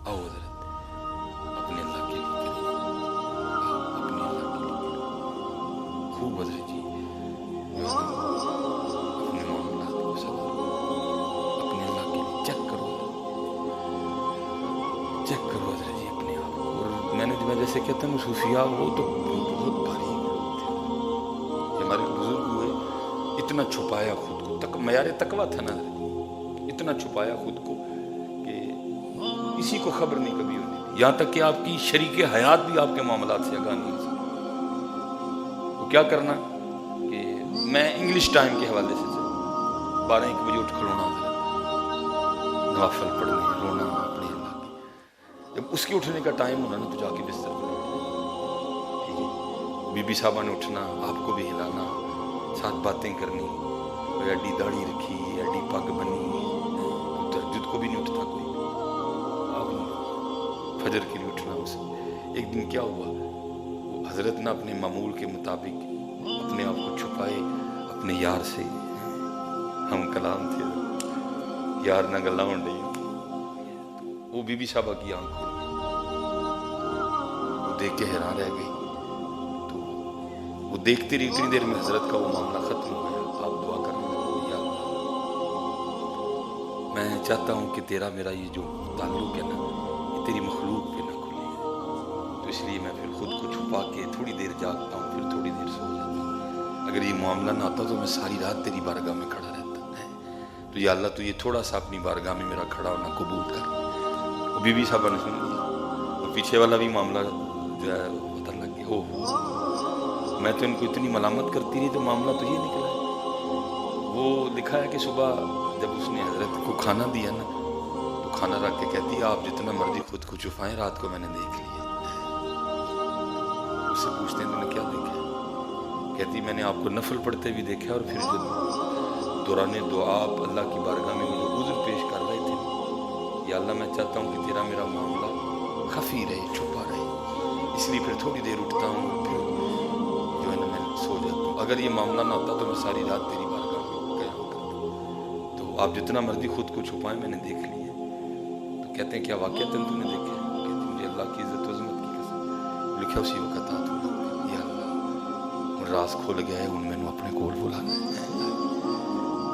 आओ हजरत अपने अल्लाह के लिए करिए, अपने अल्लाह के लिए खूब हजरत जी जो है अपने मामलात को सवारो, अपने अल्लाह के लिए चेक करो हजरत जी अपने आप को। और मैं जैसे कहता हूँ सूफिया वो तो बहुत बारीक होते हैं। हमारे बुजुर्ग हुए, इतना छुपाया खुद को, मयार तकवा था ना, इतना छुपाया खुद को कि किसी को खबर नहीं कभी होने दी। यहाँ तक कि आपकी शरीके हयात भी आपके मामलात से आगाह नहीं थी। वो क्या करना कि मैं इंग्लिश टाइम के हवाले से 12-1 बजे उठ खड़ोना, नवाफल पढ़ने, रोना अपने अल्लाह की। जब उसके उठने का टाइम होना ना तो जाके बिस्तर पर लेट जाना, ठीक है। बीबी साहबा ने उठना, आपको भी हिलाना, साथ बातें करनी, एडी दाढ़ी रखी, एडी पग बनी, तहज्जुद को भी नहीं उठता कोई, आप फजर के लिए उठना। उसे एक दिन क्या हुआ, वो हजरत ना अपने मामूल के मुताबिक अपने आप को छुपाए अपने यार से, हम कलाम थे यार ना गल्ला हों रही, वो बीबी साहबा की आंख खुल गई, वो देख के हैरान रह गई। तो वो देखती रही, उतनी देर में हजरत का वो मामला खत्म हो गया। आप दुआ करने लगे, या अल्लाह मैं चाहता हूँ कि तेरा मेरा ये जो ताल्लुक है ना, ये तेरी मखलूक पे ना खुले, तो इसलिए मैं फिर खुद को छुपा के थोड़ी देर जागता हूँ, फिर थोड़ी देर सो जाता हूँ। अगर ये मामला ना आता तो मैं सारी रात तेरी बारगाह में खड़ा रहता है। तो या अल्लाह तू ये थोड़ा सा अपनी बारगाह में मेरा खड़ा होना कबूल कर। वो बीबी साहबा ने सुन लिया, और पीछे वाला भी मामला जो है पता लग गया। हो मैं तो इनको इतनी मलामत करती रही तो मामला तो ये निकला है। वो लिखा है कि सुबह जब उसने हजरत को खाना दिया ना, तो खाना रख के कहती है आप जितना मर्जी खुद को छुपाएं, रात को मैंने देख लिया। उससे पूछते हैं तुमने क्या देखा? कहती मैंने आपको नफल पढ़ते भी देखा, और फिर जब दौरान दुआ आप अल्लाह की बारगाह में मुझे उज़्र पेश कर रहे थे, या अल्लाह मैं चाहता हूँ कि तेरा मेरा मामला खफी रहे, छुपा रहे, इसलिए फिर थोड़ी देर उठता हूँ, फिर जो है ना मैं सो जाता हूँ। अगर ये मामला ना होता तो मैं सारी रात तेरी बारगाह में गया करता। तो आप जितना मर्जी खुद को छुपाएं, मैंने देख लिया। तो कहते हैं क्या वाक़यातन तूने देखा? कहते मुझे अल्लाह की इज़्ज़त व अज़मत की कसम। लिखा उसी वक्त हाथ उठा, या अल्लाह राज खुल गया है, उन मैंने अपने कोल बुला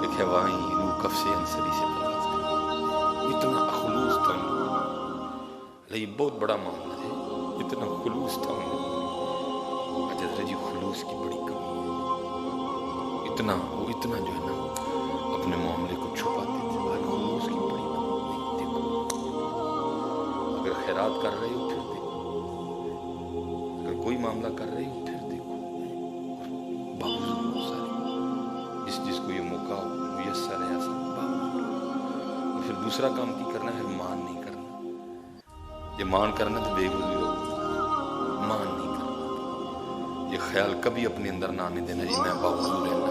लिखे वहीं रूह कफ से अंसरी से प्रवास कर। इतना खुलूस था उन लोगों में, ये बहुत बड़ा मामला है, इतना खुलूस था उन लोगों में। हज़रत जी खुलूस की बड़ी कमी है, इतना वो इतना जो है ना अपने मामले को छुपाते थे, भाई खुलूस की बड़ी कमी। देखो अगर खैरात कर रहे हो फिर देखो, अगर कोई मामला कर रहे हो फिर देखो, बावजूद सारे जिसको ये मौका मुयस्सर है ऐसा बावजूद। और फिर दूसरा काम की करना है, मान नहीं करना। ये मान करना तो बेवजूद हो, मान नहीं करना। ये ख्याल कभी अपने अंदर ना आने देना जी मैं बावजूद रहना,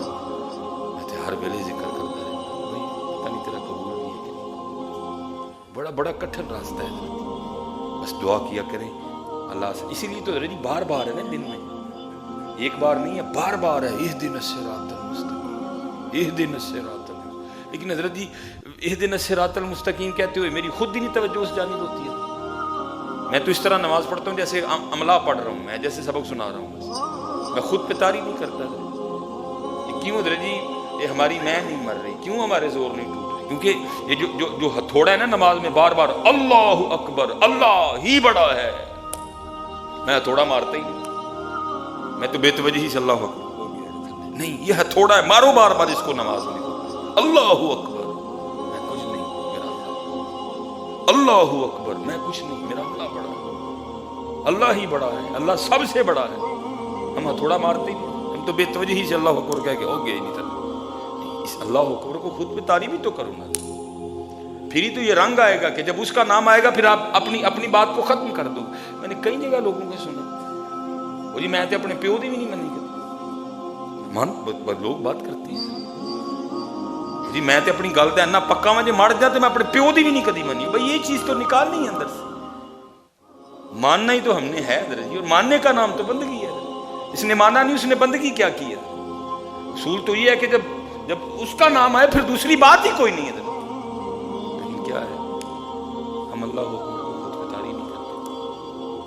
मैं तो हर वेले जिक्र करता रहना, भाई पता नहीं तेरा कबूल भी है कि नहीं। बड़ा बड़ा कठिन रास्ता है, बस दुआ किया करें अल्लाह से। इसीलिए तो जी बार बार है ना, दिन में एक बार नहीं है, बार बार है, इहदिन सिरातल मुस्तकीम, इहदिन सिरातल। लेकिन हजरत जी इहदिन सिरातल मुस्तकीम कहते हुए मेरी खुद ही नहीं तवज्जो उस जानिब होती है। मैं तो इस तरह नमाज पढ़ता हूँ जैसे अमला पढ़ रहा हूँ, मैं जैसे सबक सुना रहा हूँ, बस मैं खुद पे तारीफ नहीं करता। ये क्यों हजरत जी, ये हमारी मैं नहीं मर रही, क्यों हमारे जोर नहीं टूट रहे? क्योंकि ये जो हथौड़ा है ना नमाज में, बार बार अल्लाहु अकबर, अल्लाह ही बड़ा है, मैं हथौड़ा मारता ही नहीं, मैं तो बेतवजही से अल्लाह अकबर नहीं, ये हथौड़ा है, मारो बार बार इसको नमाज में, अल्लाहु अकबर मैं कुछ नहीं, मेरा अल्लाहु अकबर मैं कुछ नहीं, मेरा अल्लाह बड़ा है, अल्लाह ही बड़ा है, अल्लाह सबसे बड़ा है। हम हथौड़ा मारते ही नहीं, हम तो बेतवजही से अल्लाह अकबर कह के हो गए नहीं था। इस अल्लाह अकबर को खुद पे तारीफ ही तो करो ना, फिर ही तो ये रंग आएगा कि जब उसका नाम आएगा फिर आप अपनी बात को खत्म कर दो। मैंने कई जगह लोगों को सुना, और जी मैं तो अपने प्यो दी भी नहीं मनी करती, लोग बात करते हैं जी मैं तो अपनी गल इन्ना पक्का वा, जो मर जा तो मैं अपने प्यो दी भी नहीं कदी मनी। भाई ये चीज तो निकाल नहीं अंदर से, मानना ही तो हमने है अंदर जी, और मानने का नाम तो बंदगी है। इसने माना नहीं, उसने बंदगी क्या की है? उसूल तो ये है कि जब उसका नाम आए फिर दूसरी बात ही कोई नहीं है। लेकिन क्या है, हम अल्लाह